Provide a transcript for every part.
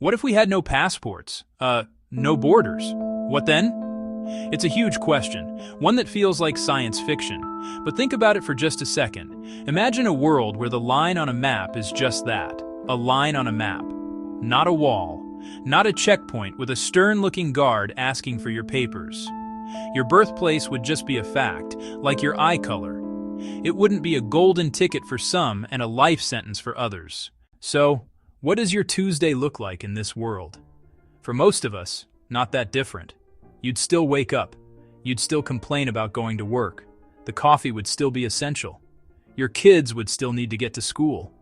What if we had no passports? No borders? What then? It's a huge question, one that feels like science fiction. But think about it for just a second. Imagine a world where the line on a map is just that, a line on a map. Not a wall, not a checkpoint with a stern-looking guard asking for your papers. Your birthplace would just be a fact, like your eye color. It wouldn't be a golden ticket for some and a life sentence for others. So, what does your Tuesday look like in this world? For most of us, not that different. You'd still wake up. You'd still complain about going to work. The coffee would still be essential. Your kids would still need to get to school.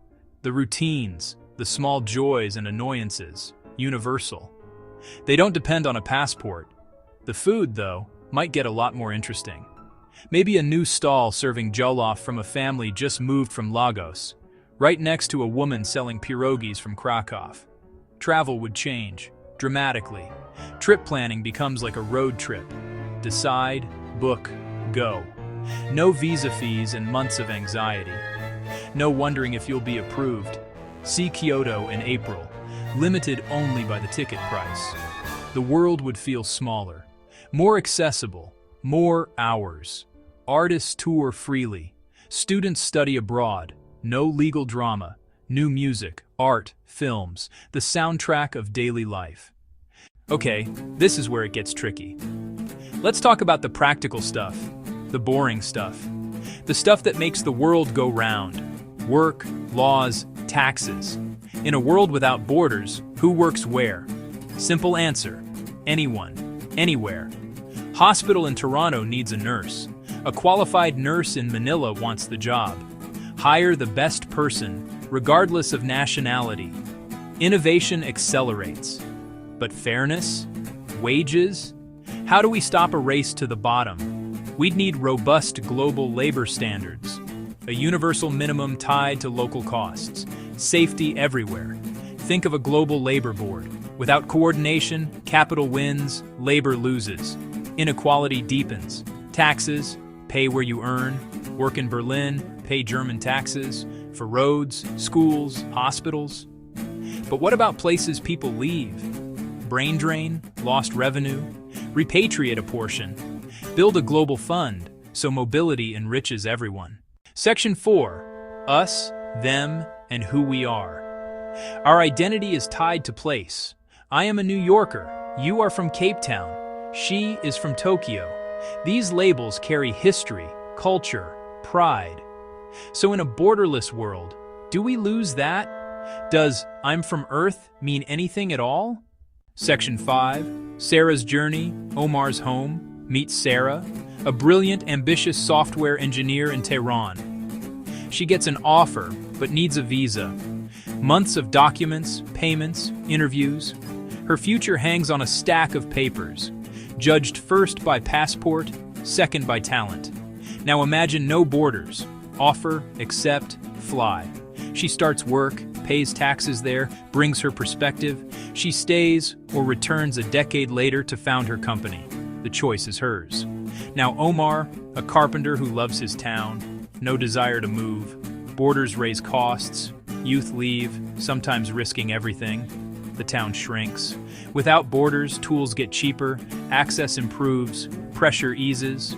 The routines, the small joys and annoyances, universal. They don't depend on a passport. The food, though, might get a lot more interesting. Maybe a new stall serving jollof from a family just moved from Lagos, right next to a woman selling pierogies from Krakow. Travel would change, dramatically. Trip planning becomes like a road trip. Decide, book, go. No visa fees and months of anxiety. No wondering if you'll be approved. See Kyoto in April, limited only by the ticket price. The world would feel smaller, more accessible, more hours. Artists tour freely. Students study abroad. No legal drama. New music, art, films, the soundtrack of daily life. Okay, this is where it gets tricky. Let's talk about the practical stuff, the boring stuff, the stuff that makes the world go round. Work, laws, taxes. In a world without borders, who works where? Simple answer: anyone, anywhere. Hospital in Toronto needs a nurse. A qualified nurse in Manila wants the job. Hire the best person, regardless of nationality. Innovation accelerates. But fairness? Wages? How do we stop a race to the bottom? We'd need robust global labor standards. A universal minimum tied to local costs. Safety everywhere. Think of a global labor board. Without coordination, capital wins, labor loses. Inequality deepens. Taxes, pay where you earn. Work in Berlin, pay German taxes. For roads, schools, hospitals. But what about places people leave? Brain drain, lost revenue, repatriate a portion, build a global fund so mobility enriches everyone. Section 4. Us, them, and who we are. Our identity is tied to place. I am a New Yorker. You are from Cape Town. She is from Tokyo. These labels carry history, culture, pride. So in a borderless world, do we lose that? Does I'm from Earth mean anything at all? Section 5. Sara's journey, Omar's home, meets Sara, a brilliant, ambitious software engineer in Tehran. She gets an offer, but needs a visa. Months of documents, payments, interviews. Her future hangs on a stack of papers, judged first by passport, second by talent. Now imagine no borders. Offer, accept, fly. She starts work, pays taxes there, brings her perspective. She stays or returns a decade later to found her company. The choice is hers. Now Omar, a carpenter who loves his town, no desire to move. Borders raise costs, youth leave, sometimes risking everything. The town shrinks. Without borders, tools get cheaper, access improves, pressure eases.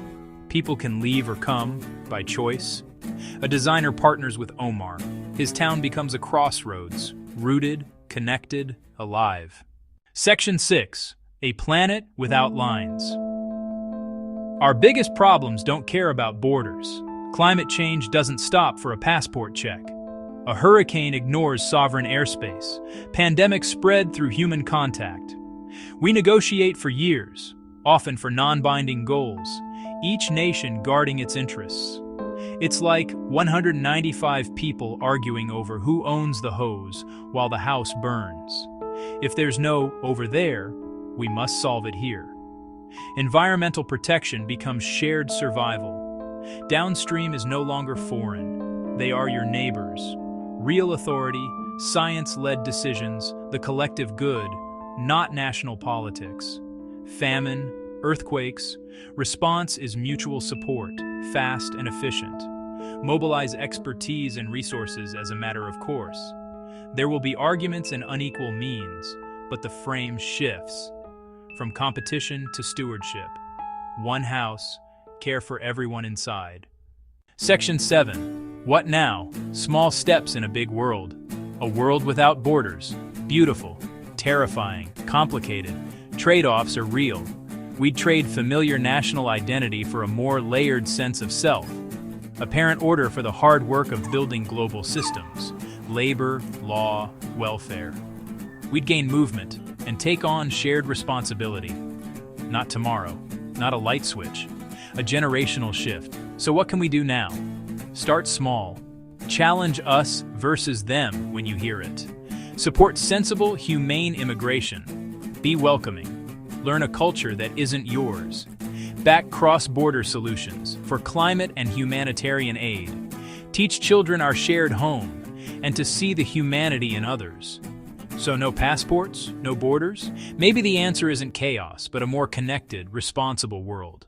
People can leave or come, by choice. A designer partners with Omar. His town becomes a crossroads, rooted, connected, alive. Section 6. A planet without lines. Our biggest problems don't care about borders. Climate change doesn't stop for a passport check. A hurricane ignores sovereign airspace. Pandemics spread through human contact. We negotiate for years, often for non-binding goals, each nation guarding its interests. It's like 195 people arguing over who owns the hose while the house burns. If there's no over there, we must solve it here. Environmental protection becomes shared survival. Downstream is no longer foreign. They are your neighbors. Real authority, science-led decisions, the collective good, not national politics. Famine, earthquakes, response is mutual support, fast and efficient. Mobilize expertise and resources as a matter of course. There will be arguments and unequal means, but the frame shifts. From competition to stewardship. One house, care for everyone inside. Section 7. What now? Small steps in a big world. A world without borders. Beautiful, terrifying, complicated. Trade-offs are real. We'd trade familiar national identity for a more layered sense of self. Apparent order for the hard work of building global systems. Labor, law, welfare. We'd gain movement and take on shared responsibility. Not tomorrow, not a light switch, a generational shift. So what can we do now? Start small. Challenge us versus them when you hear it. Support sensible, humane immigration. Be welcoming. Learn a culture that isn't yours. Back cross-border solutions for climate and humanitarian aid. Teach children our shared home and to see the humanity in others. So no passports, no borders? Maybe the answer isn't chaos, but a more connected, responsible world.